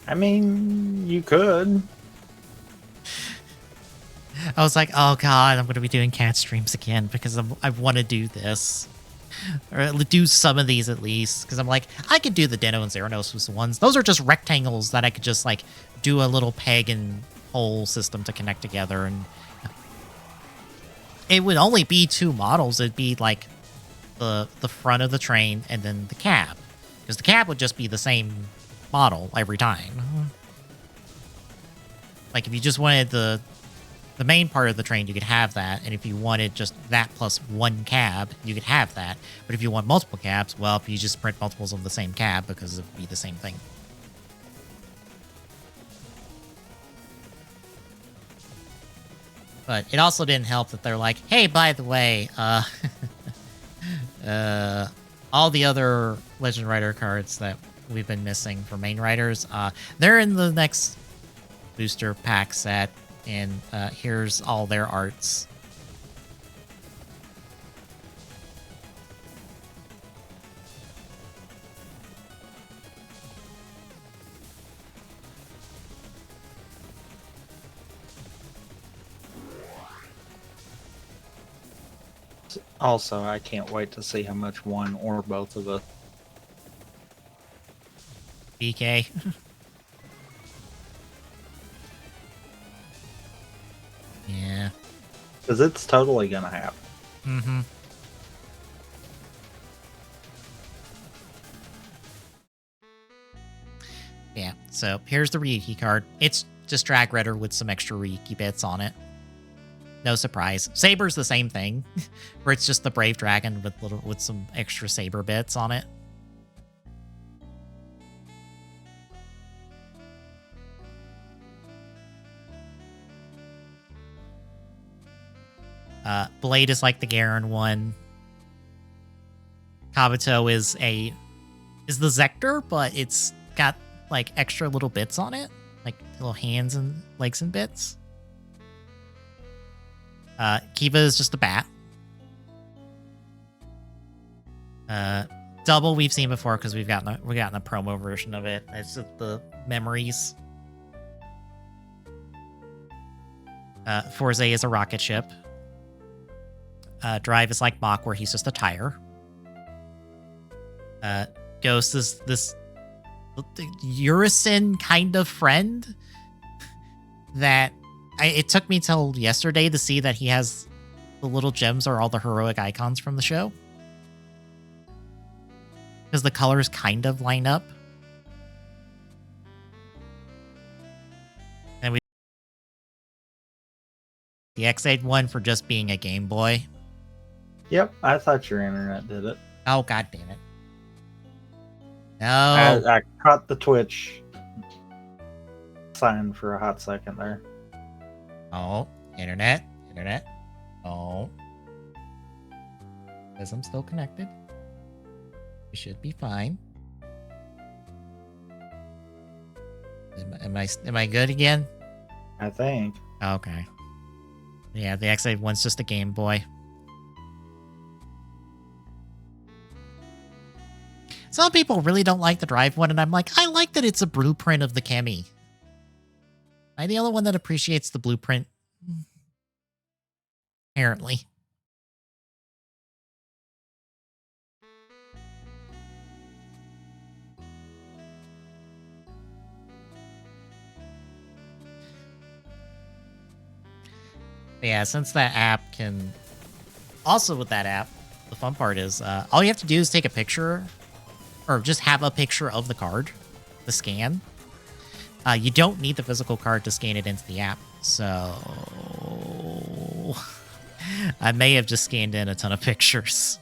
I mean, you could. I was like, oh god, I'm going to be doing cat streams again because I want to do this. Or do some of these at least. Because I'm like, I could do the Deno and Xeranos ones. Those are just rectangles that I could just like do a little peg and hole system to connect together. And it would only be 2 models. It'd be like the front of the train and then the cab. Because the cab would just be the same model every time. Like if you just wanted the main part of the train, you could have that, and if you wanted just that plus 1 cab, you could have that. But if you want multiple cabs, well, if you just print multiples of the same cab, because it would be the same thing. But it also didn't help that they're like, hey, by the way, all the other Legend Rider cards that we've been missing for main riders, they're in the next booster pack set. And here's all their arts. Also, I can't wait to see how much one or both of us. BK. Yeah. Because it's totally going to happen. Mm-hmm. Yeah, so here's the Ryuki card. It's just Drag Redder with some extra Ryuki bits on it. No surprise. Saber's the same thing, where it's just the Brave Dragon with some extra Saber bits on it. Blade is like the Garen one. Kabuto is the Zector, but it's got like extra little bits on it, like little hands and legs and bits. Kiva is just a bat. Double we've seen before because we've gotten a promo version of it. It's just the memories. Forze is a rocket ship. Drive is like Mach, where he's just a tire. Ghost is this Urison kind of friend that it took me till yesterday to see that he has the little gems are all the heroic icons from the show. Because the colors kind of line up. And the X8 one for just being a Game Boy. Yep, I thought your internet did it. Oh, god damn it. No. I caught the Twitch sign for a hot second there. Oh, internet. Oh. Because I'm still connected. We should be fine. Am I good again? I think. Okay. Yeah, the X8 one's just a Game Boy. Some people really don't like the Drive one, and I'm like, I like that it's a blueprint of the Kemi. Am I the only one that appreciates the blueprint? Apparently. Yeah, since that app can... Also with that app, the fun part is, all you have to do is take a picture, or just have a picture of the card, the scan. You don't need the physical card to scan it into the app, so... I may have just scanned in a ton of pictures.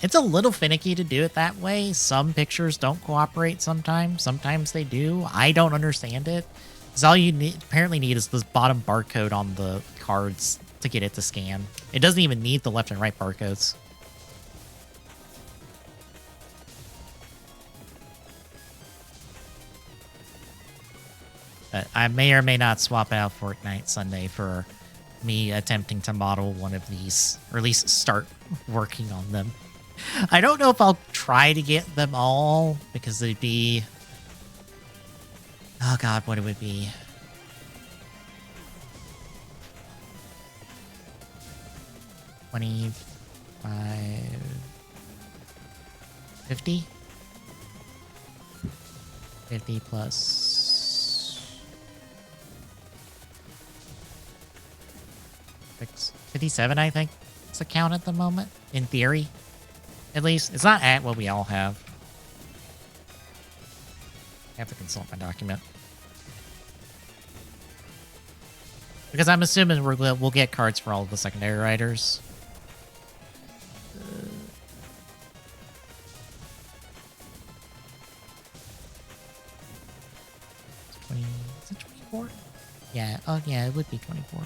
It's a little finicky to do it that way. Some pictures don't cooperate sometimes. Sometimes they do. I don't understand it. Because all you apparently need is this bottom barcode on the cards to get it to scan. It doesn't even need the left and right barcodes. But I may or may not swap out Fortnite Sunday for me attempting to model one of these, or at least start working on them. I don't know if I'll try to get them all, because it'd be... Oh god, what it would be. $25... $50? 50 plus... 57, I think. It's the count at the moment, in theory. At least, it's not at what we all have. I have to consult my document. Because I'm assuming we'll get cards for all of the secondary riders. Is it 24? Yeah, oh yeah, it would be 24.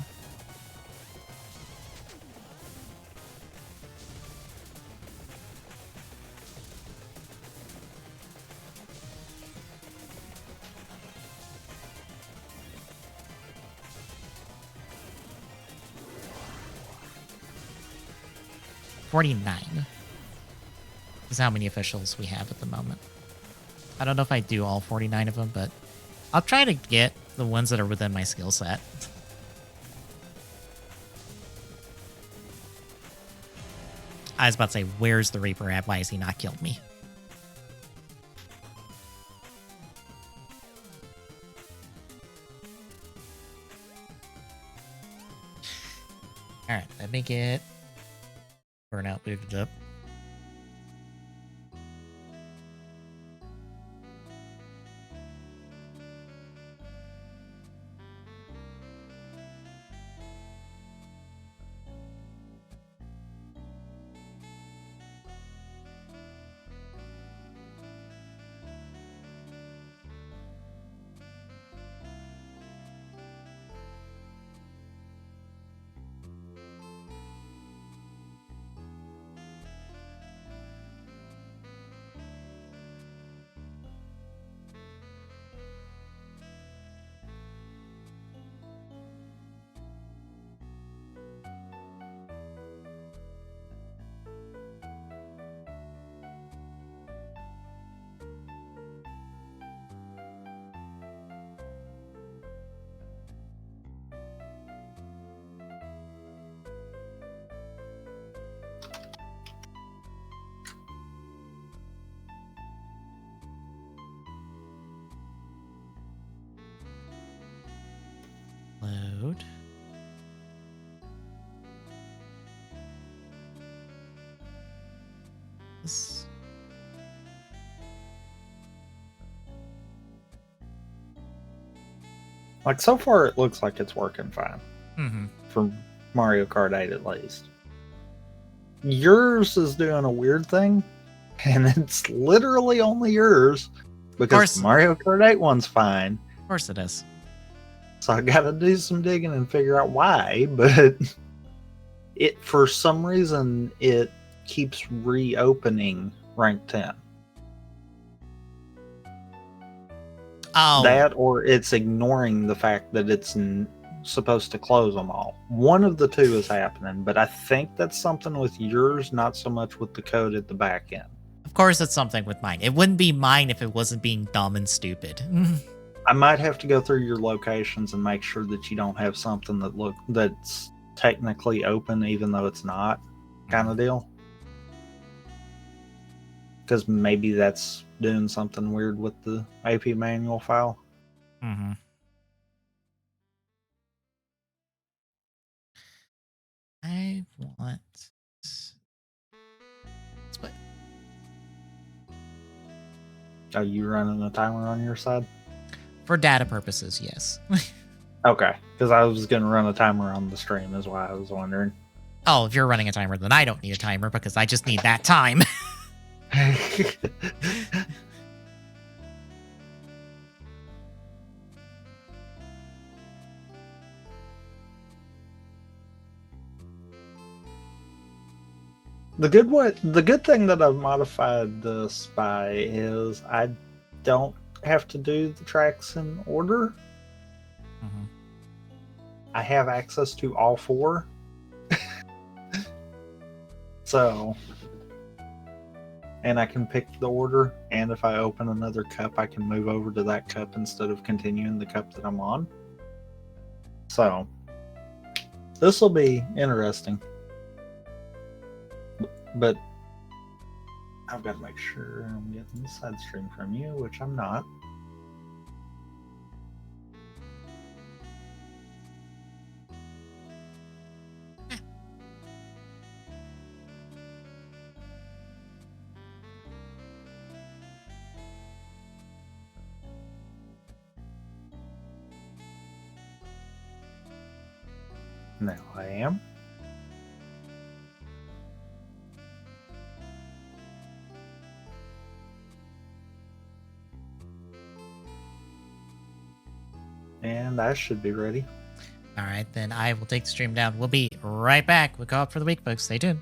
$49 is how many officials we have at the moment. I don't know if I do all 49 of them, but I'll try to get the ones that are within my skill set. I was about to say, where's the Reaper at? Why has he not killed me? Alright, let me get Burnout booted up. Load. This. Like, so far, it looks like it's working fine. Mm-hmm. For Mario Kart 8, at least. Yours is doing a weird thing, and it's literally only yours, because the Mario Kart 8 one's fine. Of course it is. So I gotta do some digging and figure out why, but it, for some reason, it keeps reopening rank 10. Oh. That, or it's ignoring the fact that it's supposed to close them all. One of the two is happening, but I think that's something with yours, not so much with the code at the back end. Of course it's something with mine. It wouldn't be mine if it wasn't being dumb and stupid. I might have to go through your locations and make sure that you don't have something that's technically open even though it's not, kind of deal. Because maybe that's doing something weird with the AP manual file. Mm-hmm. I want... Split. Are you running a timer on your side? For data purposes, yes. Okay, because I was going to run a timer on the stream is why I was wondering. Oh, if you're running a timer, then I don't need a timer because I just need that time. The good thing that I've modified this by is I don't have to do the tracks in order. Mm-hmm. I have access to all four. So, and I can pick the order, and if I open another cup, I can move over to that cup instead of continuing the cup that I'm on. So, this will be interesting. But I've got to make sure I'm getting the side stream from you, which I'm not. Now I am. And I should be ready. All right, then I will take the stream down. We'll be right back. We'll go up for the week, folks. Stay tuned.